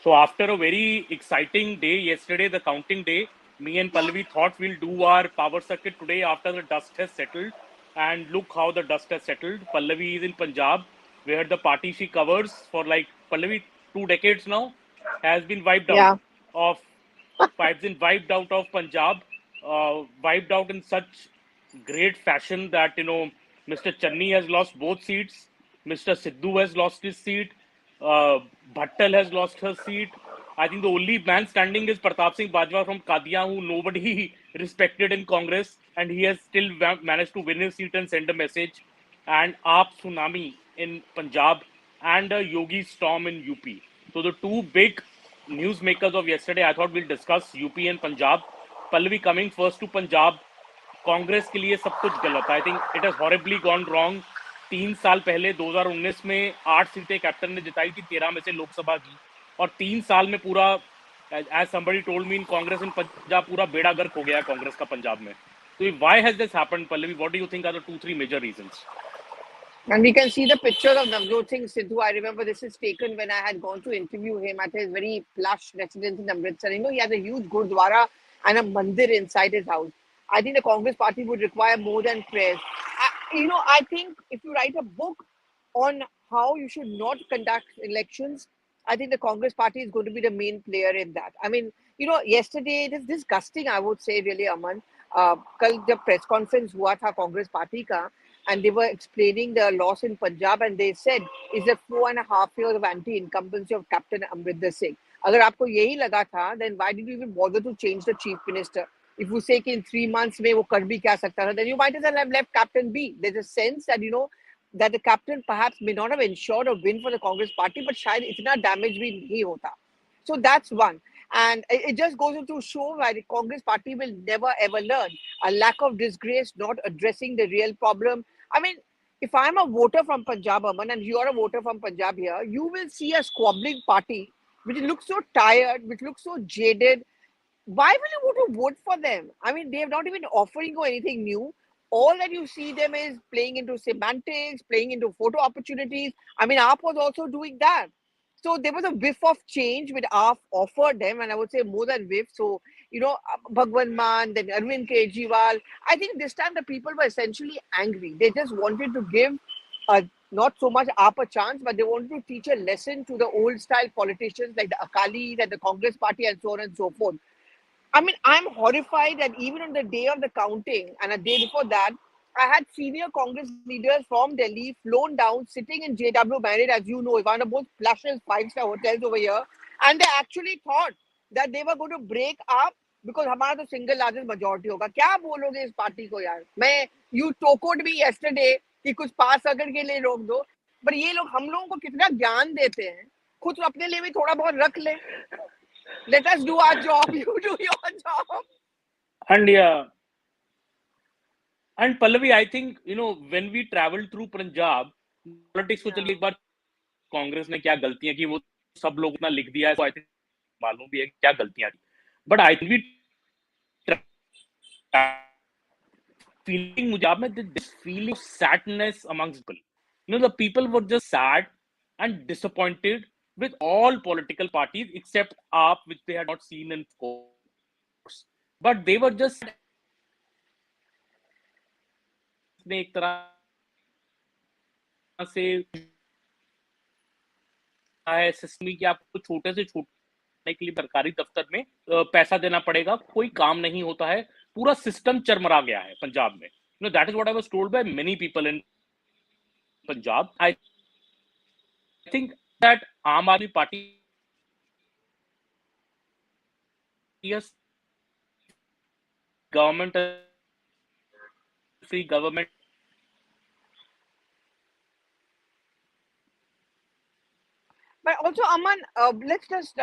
So after a very exciting day yesterday, the counting day, me and Pallavi thought we'll do our power circuit today after the dust has settled. And look how the dust has settled. Pallavi is in Punjab, where the party she covers for like Pallavi 2 decades now has been Yeah. of wiped out of Punjab, wiped out in such great fashion that Mr. Channi has lost both seats, Mr. Sidhu has lost his seat, uh, Bhattal has lost her seat. I think the only man standing is Pratap Singh Bajwa from Kadia, who nobody respected in Congress, and he has still managed to win his seat and send a message. And AAP tsunami in Punjab and a Yogi storm in UP. So the two big newsmakers of yesterday, I thought we'll discuss UP and Punjab. Pallavi, coming first to Punjab, Congress के लिए सब कुछ गलत. I think it has horribly gone wrong. 3 साल पहले 2019 में 8 सीटें captain ने जिताई थी, 13 में से लोकसभा की, और 3 साल में पूरा, एज समबडी टोल्ड मी इन कांग्रेस इन पंजाब, पूरा बेड़ा गर्क हो गया है कांग्रेस का पंजाब में. तो why has this happened, Pallavi? What do you think are the 2-3 major reasons? And we can see the pictures of Navjot Singh Sidhu. I remember this is taken when I had gone to interview him at his very plush residence in Amritsar. He has a huge Gurdwara and a mandir inside his house. I think the Congress party would require more than prayers. I think if you write a book on how you should not conduct elections, I think the Congress party is going to be the main player in that. I mean, yesterday it is disgusting, I would say, really, Aman. कल जब press conference हुआ था Congress party का, and they were explaining the loss in Punjab, and they said it's a 4.5 years of anti-incumbency of Captain Amrinder Singh. अगर आपको यही लगा था, then why did you even bother to change the chief minister? If you say कि in 3 months में वो कर भी क्या सकता था, then you might as well have left Captain B. There's a sense that that the captain perhaps may not have ensured a win for the Congress party, but शायद इतना damage भी नहीं होता. So that's one. And it just goes to show why the Congress party will never ever learn. A lack of disgrace, not addressing the real problem. I mean, if I'm a voter from Punjab, Aman, and you're a voter from Punjab here, you will see a squabbling party which looks so tired, which looks so jaded. Why will you want to vote for them? I mean, they have not even offering you anything new. All that you see them is playing into semantics, playing into photo opportunities. I mean, AAP was also doing that. So there was a whiff of change which AAP offered them, and I would say more than whiff. So, Bhagwant Mann, then Arvind Kejriwal. I think this time the people were essentially angry. They just wanted to give not so much AAP a chance, but they wanted to teach a lesson to the old style politicians like the Akalis and the Congress party and so on and so forth. I mean, I'm horrified that even on the day of the counting and a day before that, I had senior Congress leaders from Delhi flown down, sitting in JW Marriott, as you know, one of the most plushest five-star hotels over here. And they actually thought that they were going to break up because हमारा तो single largest majority होगा. क्या बोलोगे इस party को यार? You tokoed me yesterday कि कुछ पास अगर के लिए रोक दो, पर ये लोग हम लोगों को कितना ज्ञान देते हैं, खुद अपने लिए भी थोड़ा बहुत रख ले. Let us do our job. You do your job. And yeah, and Pallavi, I think when we travel through Punjab, politics को चलिए एक बार कांग्रेस ने क्या गलतियां की वो सब लोग ना लिख दिया है, तो आई थिंक मालूम भी है क्या गलतियां की. बट आई थिंक feeling मुझे में this feeling of sadness amongst people. The people were just sad and disappointed with all political parties except AAP, which they had not seen in course. But they were just एक तरह से है system की आपको छोटे से छोटे के लिए सरकारी दफ्तर में पैसा देना पड़ेगा, कोई काम नहीं होता है, पूरा सिस्टम चरमरा गया है पंजाब में. That is what I was told by many people in Punjab. I think that आम आदमी party government free government. But also, Aman, let's just,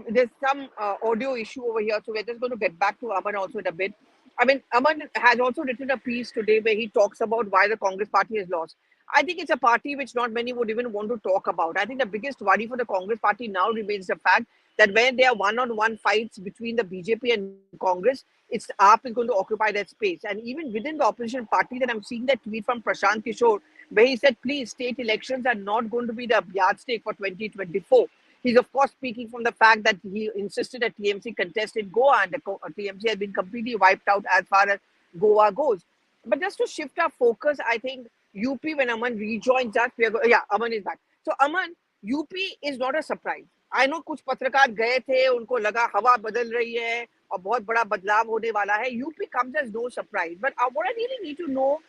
there's some audio issue over here, so we're just going to get back to Aman also in a bit. I mean, Aman has also written a piece today where he talks about why the Congress party has lost. I think it's a party which not many would even want to talk about. I think the biggest worry for the Congress party now remains the fact that when there are one-on-one fights between the BJP and Congress, it's AAP is going to occupy that space. And even within the opposition party, that I'm seeing that tweet from Prashant Kishore, where he said, please, state elections are not going to be the yardstick for 2024. He's, of course, speaking from the fact that he insisted that TMC contest in Goa, and the TMC has been completely wiped out as far as Goa goes. But just to shift our focus, I think UP, when Aman rejoins us, yeah, Aman is back. So, Aman, UP is not a surprise. I know कुछ पत्रकार गए थे, उनको लगा हवा बदल रही है और बहुत बड़ा बदलाव होने वाला है. UP comes as no surprise. But what I really need to know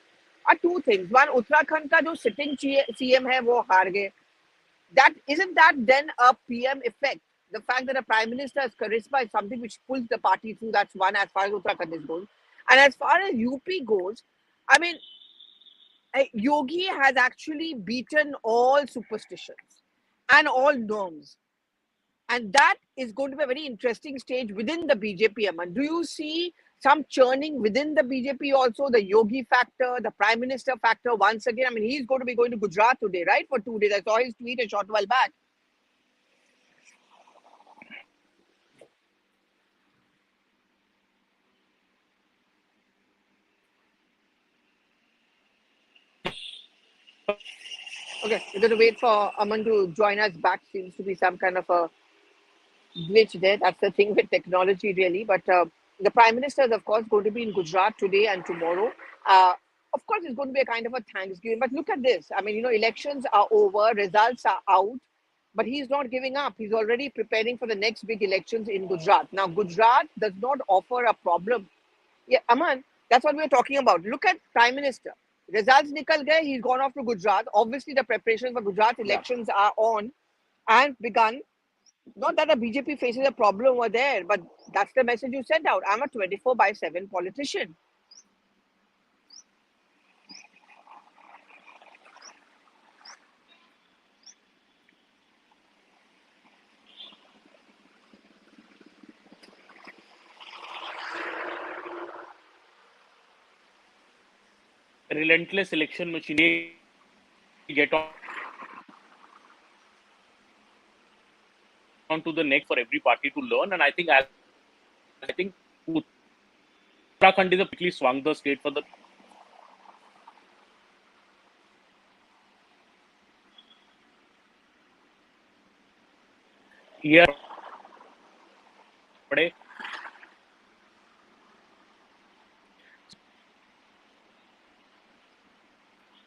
are two things. One, Uttarakhand का जो sitting CM है वो हार गए. That isn't that then a PM effect? The fact that a prime minister's charisma is something which pulls the party through. That's one as far as Uttarakhand is goes. And as far as UP goes, I mean, Yogi has actually beaten all superstitions and all norms. And that is going to be a very interesting stage within the BJP, Aman. Do you see some churning within the BJP also, the Yogi factor, the Prime Minister factor once again? I mean, he's going to be going to Gujarat today, right, for 2 days. I saw his tweet a short while back. Okay, we're going to wait for Aman to join us back. Seems to be some kind of a glitch there. That's the thing with technology, really. But the Prime Minister is, of course, going to be in Gujarat today and tomorrow. Of course, it's going to be a kind of a Thanksgiving. But look at this. I mean, elections are over, results are out, but he's not giving up. He's already preparing for the next big elections in Gujarat. Now, Gujarat does not offer a problem. Yeah, Aman, that's what we were talking about. Look at Prime Minister. Results nikal gaye, he's gone off to Gujarat. Obviously, the preparations for Gujarat elections are on and begun. Not that the BJP faces a problem over there, but that's the message you sent out. I'm a 24/7 politician. Relentless election machine get on to the next for every party to learn. And I think Uttarakhand is a quickly swung the state for the year.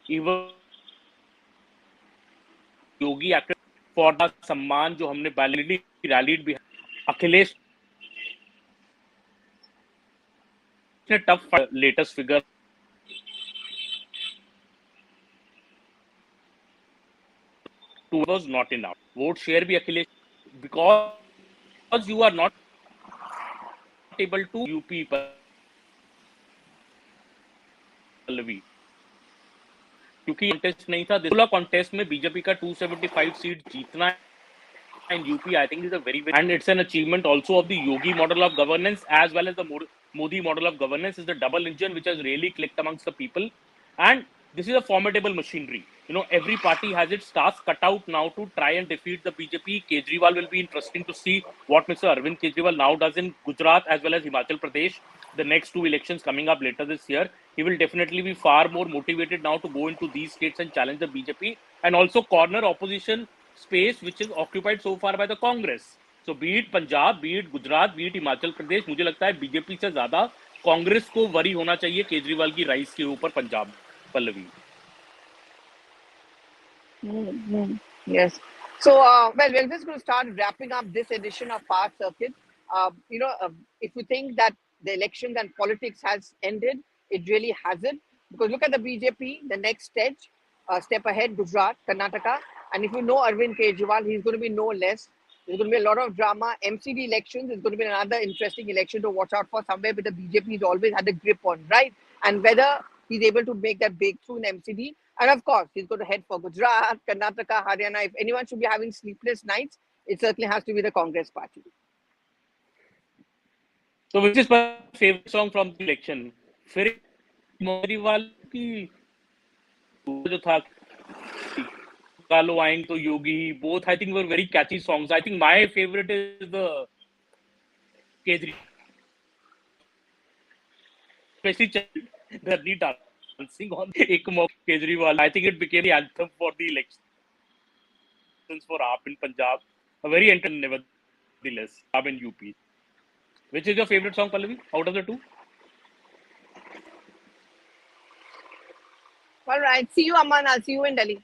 Even Yogi acted for the सम्मान जो हमने rallied भी अखिलेश ने tough latest figure was not enough. Vote share भी Akhilesh because you are not able to UP Pallavi क्योंकि contest नहीं था. Contest में बीजेपी का 275 सीट जीतना and UP, I think, is a very, and it's an achievement also of the Yogi model of governance as well as the Modi model of governance. Is the double engine which has really clicked amongst the people, and this is a formidable machinery. Every party has its task cut out now to try and defeat the BJP. Kejriwal will be interesting to see what Mr. Arvind Kejriwal now does in Gujarat as well as Himachal Pradesh. The next two elections coming up later this year, he will definitely be far more motivated now to go into these states and challenge the BJP and also corner opposition space which is occupied so far by the Congress. So be it Punjab, be it Gujarat, be it Himachal Pradesh, मुझे लगता है BJP से ज्यादा कांग्रेस को worry होना चाहिए केजरीवाल की rice के ऊपर Punjab. Pallavi. Yes. So, well, we're just going to start wrapping up this edition of Power Circuit. If you think that the elections and politics has ended, it really hasn't. Because look at the BJP, the next step ahead, Gujarat, Karnataka. And if you know Arvind Kejriwal, he's going to be no less. There's going to be a lot of drama. MCD elections is going to be another interesting election to watch out for. Somewhere with the BJP, he's always had a grip on, right? And whether he's able to make that breakthrough in MCD. And of course, he's going to head for Gujarat, Karnataka, Haryana. If anyone should be having sleepless nights, it certainly has to be the Congress party. So which is my favorite song from the election? फिर केजरीवाल की जो था कालो आएंगे तो योगी, both I think were very catchy songs. I think my favorite is the Kejri, especially Dharni Thakur. dancing on ek mauka Kejriwal. I think it became the anthem for the elections for AAP in Punjab. A very entertaining, nevertheless, AAP in UP. Which is your favorite song, Pallavi, out of the two? All right. See you, Aman. I'll see you in Delhi.